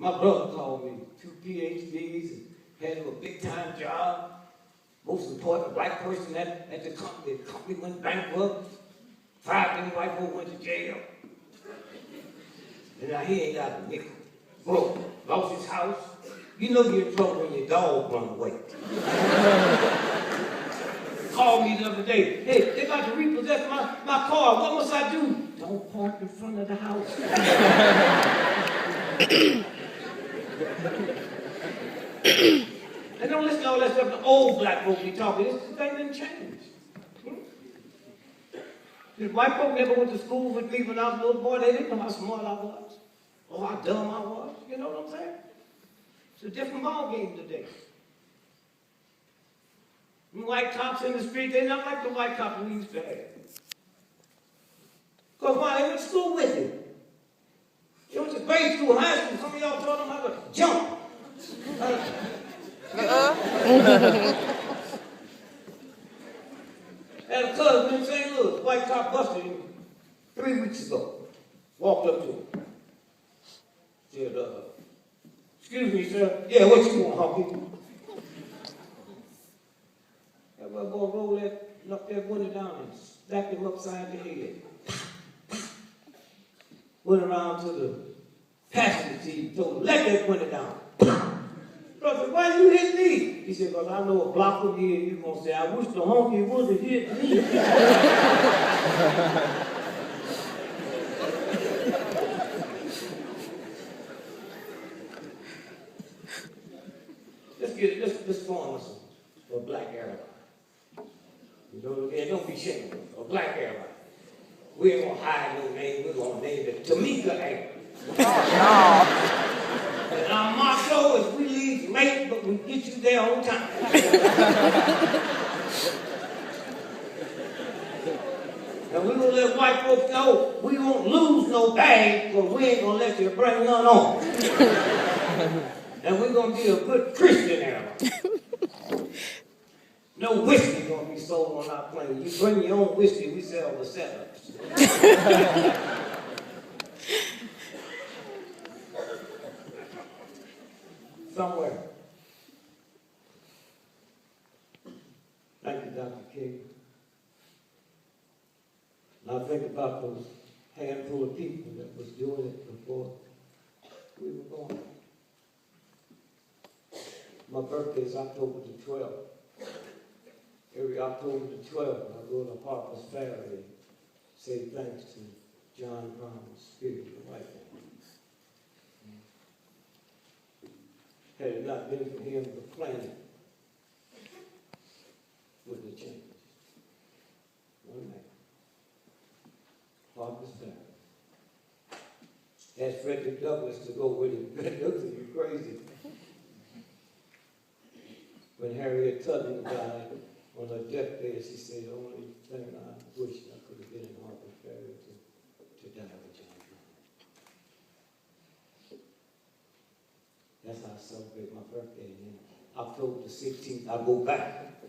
My brother called me, 2 PhDs, and had him a big-time job. Most important white person at the company. The company went bankrupt. 5 of them white folks went to jail. And now he ain't got a nickel. Broke, lost his house. You know you're in trouble when your dog run away. Called me the other day. Hey, they about to repossess my car. What must I do? Don't park in front of the house. And don't listen to all that stuff the old black folks be talking. This thing didn't change. The white folk never went to school with me when I was a little boy. They didn't know how smart I was or how dumb I was. You know what I'm saying? It's a different ball game today. The white cops in the street, they're not like the white cops we used to have. Because why? They went to school with you. They went to grade school, high school. Some of y'all taught them how to jump. Had a cousin in St. Louis, white cop busted him 3 weeks ago. Walked up to him. Said, excuse me, sir. Yeah, what you want, Honky? That boy rolled knocked that window down and slapped him upside the head. Went around to the passenger seat and told him, let that window down. Brother, why you hit me? He said, because I know a block from here, you're going to say, I wish the honky would have hit me. Let's form us a black airline. You know, and don't be shameful. A black airline. We ain't going to hide no name. We're going to name it Tamika Air. And our motto is we leave late, but we get you there on time. And we're going to let white folks know we won't lose no bag, but we ain't going to let you bring none on. And we're going to be a good Christian airline. No whiskey going to be sold on our plane. You bring your own whiskey, we sell the setups. Somewhere. Thank you, Dr. King. And I think about those handful of people that was doing it before we were born. My birthday is October the 12th. Every October the 12th, I go to Harper's Ferry and say thanks to John Brown's spirit of life. Had it not been for him, the planet wouldn't have changed. One man. Harper's Ferry. Asked Frederick Douglass to go with him. Frederick Douglass, you crazy. When Harriet Tubman died on her deathbed, she said, the only thing I wish I could have been in Harper's Ferry to die with John Brown. That's how I celebrate my birthday. And then October the 16th, I go back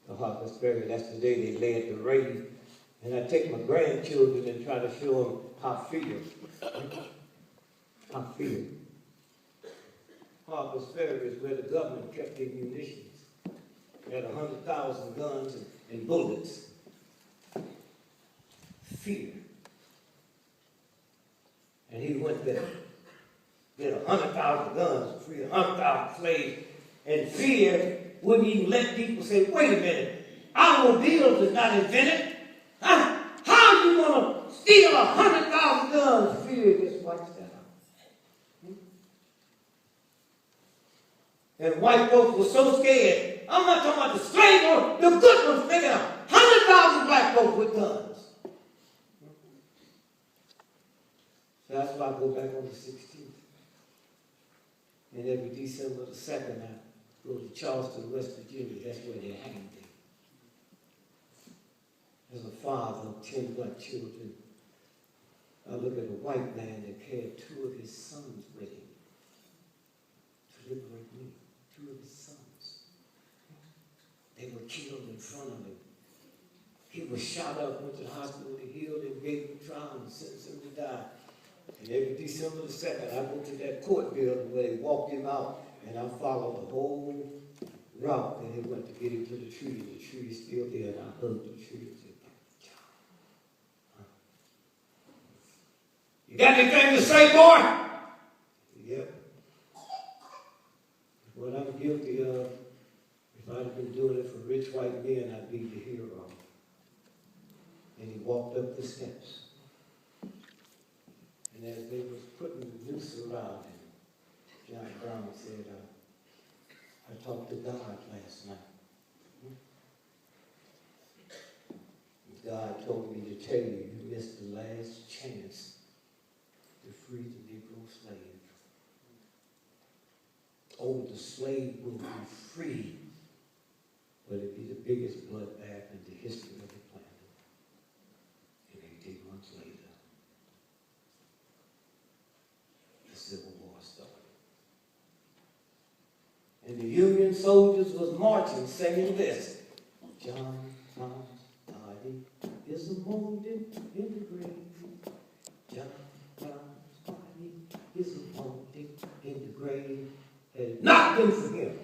to Harper's Ferry. That's the day they led the raid. And I take my grandchildren and try to show them how I feel. I feel. Harper's Ferry is where the government kept their munitions. They had 100,000 guns and bullets. Fear. And he went there. Get 100,000 guns, free 100,000 slaves, and fear wouldn't even let people say, wait a minute, automobiles is not invented. How are you going to steal 100,000 guns? Fear just wipes that out. And white folks were so scared. I'm not talking about the slave owners, the good ones, thinking 100,000 black folks with guns. So that's why I go back on the 16th. And every December the 2nd, I go to Charleston, West Virginia. That's where they hang me. As a father of 10 black children, I look at a white man that carried 2 of his sons with him to liberate me. 2 of his sons. They were killed in front of him. He was shot up, went to the hospital, they healed him, gave him trial, and sentenced him to die. And every December the 2nd, I go to that court building where they walked him out, and I follow the whole route that they went to get him to the tree. The tree is still there, and I hug the tree and said, John. You got anything to say, boy? Yep. What I'm guilty of, if I'd have been doing it for rich white men, I'd be the hero. And he walked up the steps. And as they was putting the noose around him, John Brown said, I talked to God last night. God told me to tell you, you missed the last chance to free the Negro slave. Oh, the slave will be free, but it'll be the biggest bloodbath in the history of the planet. And 18 months later, the Civil War started. And the Union soldiers was marching, singing this. John Brown's body is a molded in the grave. John Brown's body is a molded in the grave. Had it not been for him, it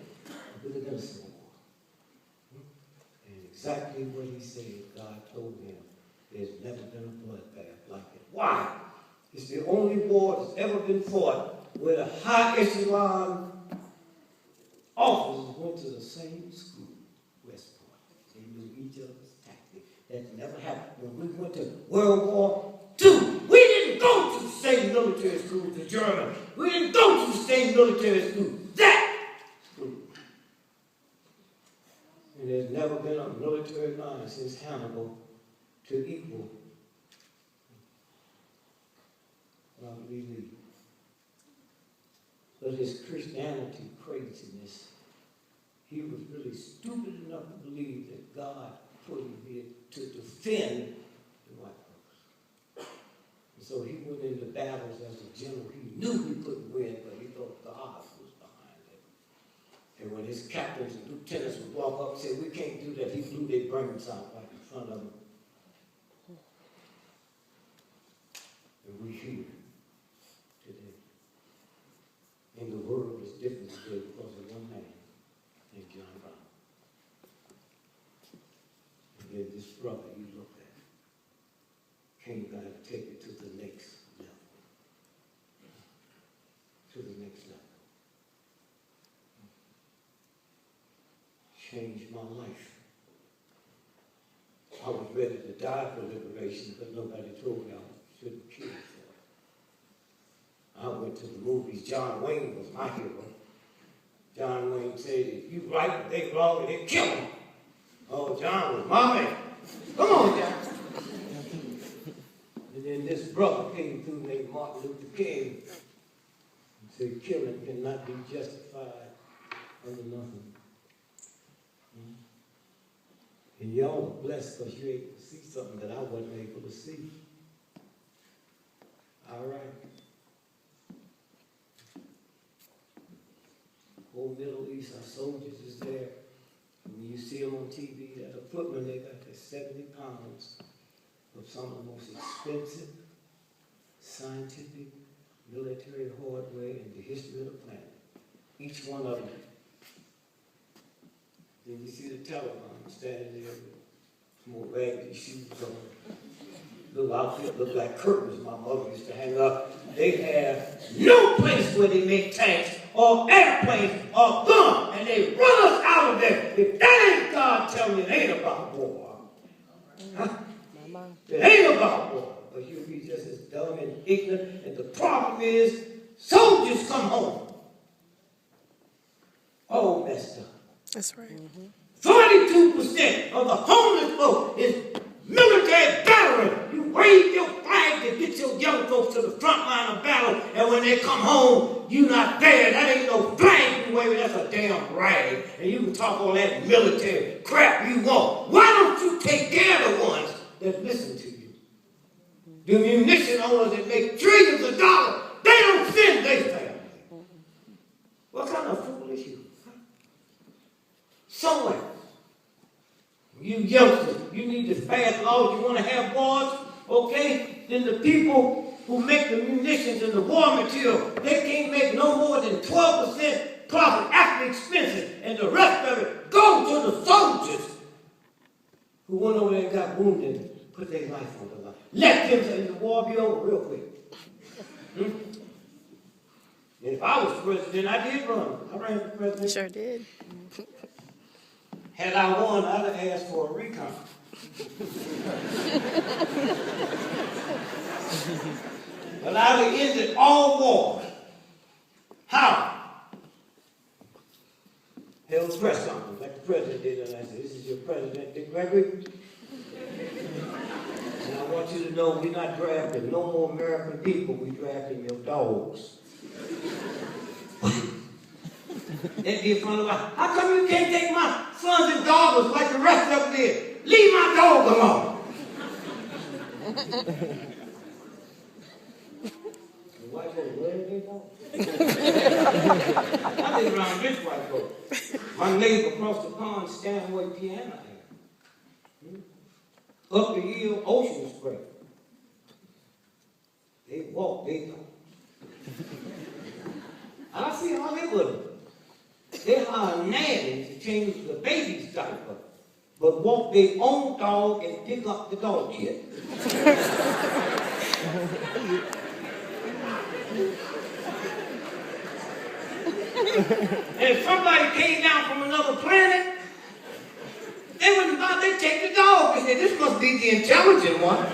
would have been a civil war. And exactly what he said, God told him, there's never been a bloodbath like it. Why? It's the only war that's ever been fought where the high echelon officers went to the same school, West Point. They knew each other's tactics. That never happened. When we went to World War II, we didn't go to the same military school as the Germans. We didn't go to the same military school. That school. And there's never been a military line since Hannibal to equal Robert E. Lee. But his Christianity craziness, he was really stupid enough to believe that God put him here to defend the white folks. And so he went into battles as a general. He knew he couldn't win, but he thought God was behind it. And when his captains and lieutenants would walk up and say, we can't do that, he blew their brains out right in front of them. And we here today. And the world is different today because of one man named John Brown. And then this brother you look at came by to take it to the next level. To the next level. Changed my life. I was ready to die for liberation, but nobody told me I shouldn't kill for it. I went to the movies. John Wayne was my hero. John Wayne said, if you right and they wrong, they kill him. Oh, John was my man. Come on, John. And then this brother came through named Martin Luther King and said, killing cannot be justified under nothing. And y'all are blessed because you're able to see something that I wasn't able to see. All right. Whole Middle East, our soldiers is there. And when you see them on TV, that equipment, they got their 70 pounds of some of the most expensive scientific military hardware in the history of the planet. Each one of them. Then you see the Taliban standing there with more raggedy shoes on. Little outfit look like curtains my mother used to hang up. They have no place where they make tanks or airplanes or guns, and they run us out of there. If that ain't God telling you, it ain't about war. Huh? It ain't about war. But you'll be just as dumb and ignorant. And the problem is, soldiers come home all messed up. That's right. 42% of the homeless folk is military veteran. You wave your flag to get your young folks to the front line of battle, and when they come home, you not there. That ain't no flag you waving, that's a damn rag. And you can talk all that military crap you want. Why don't you take care of the ones that listen to you? The munition owners that make trillions of dollars, they don't send their family. What kind of fool is you? Somewhere. You youngsters, you need to pass laws. You want to have wars, okay? Then the people who make the munitions and the war material, they can't make no more than 12% profit after expenses, and the rest of it go to the soldiers who went over there and got wounded and put their life on the line. Let them say the war be over real quick. And if I was president, I did run. I ran for president. Sure did. Had I won, I'd have asked for a recount. But I would have ended all wars. How? Held a press conference like the president did, and I said, "This is your president, Gregory. And I want you to know we're not drafting no more American people, we're drafting your dogs." They'd be fun about, how come you can't take my sons and daughters like the rest of them did? Leave my dog alone. The white folks, where did they go? I live around this white folks. My neighbor across the pond, Stanway Piano here. Up the hill, Ocean Spray. They walk, they talk. I see how they would. They hire nannies to change the baby's diaper, but walk their own dog and pick up the dog shit. And if somebody came down from another planet, they wouldn't thought they'd take the dog. They said, this must be the intelligent one.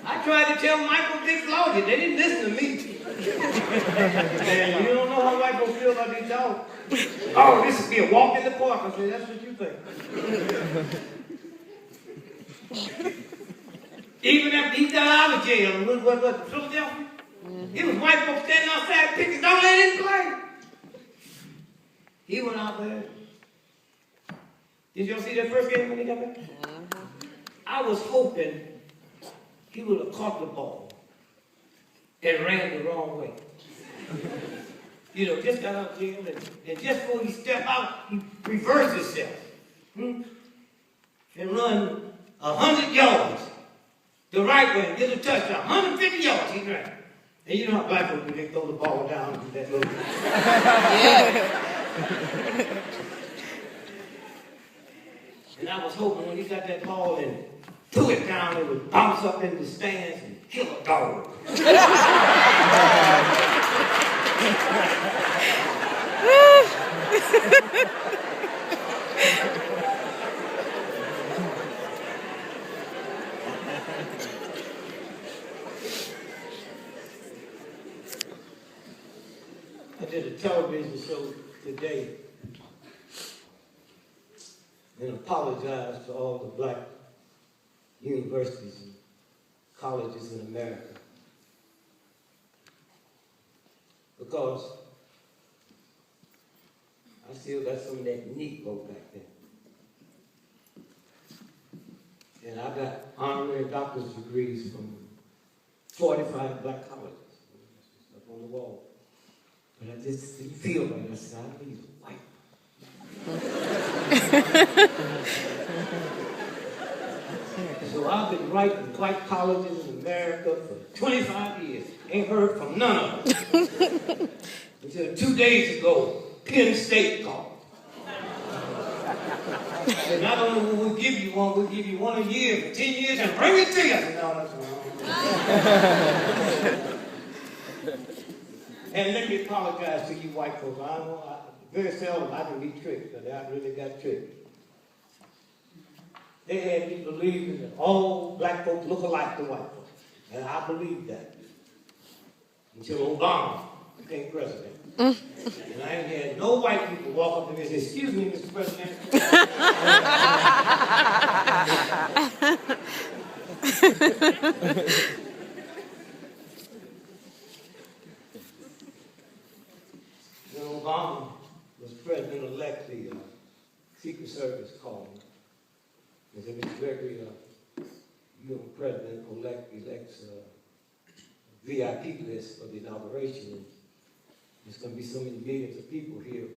I tried to tell Michael Dick Logic, they didn't listen to me. And you don't know how white folks feel about these dogs. Oh, this would be a walk in the park. I said, that's what you think. Even after he got out of jail, what, Philadelphia? It was white folks standing outside picking, don't let him play. He went out there. Did y'all see that first game when he got back? I was hoping he would have caught the ball and ran the wrong way. You know, just got out of jail, and just before he stepped out, he reversed himself. And run 100 yards the right way and get a touchdown. 150 yards he ran. And you know how black people do, they throw the ball down and do that little. And I was hoping when he got that ball and threw it down, it would bounce up in the stands and kill a dog. I did a television show today and apologized to all the black universities and colleges in America. Because I still got some of that Negro back there. And I got honorary doctor's degrees from 45 black colleges. Up on the wall. But I just didn't feel right. I said, I need white. So I've been writing white colleges in America for 25 years. Ain't heard from none of them. Until 2 days ago, Penn State called. And not only will we give you one, we'll give you one a year for 10 years and bring it to you. I said, no, that's wrong. And let me apologize to you white folks. Very seldom I can be tricked, but I really got tricked. They had me believing that all black folks look alike to white folks. And I believed that. Until Obama became president. And I ain't had no white people walk up to me and say, excuse me, Mr. President. When Obama was president-elect, the Secret Service called me. They said, Mr. Gregory, you and President-elect elects VIP list for the inauguration. There's going to be so many millions of people here.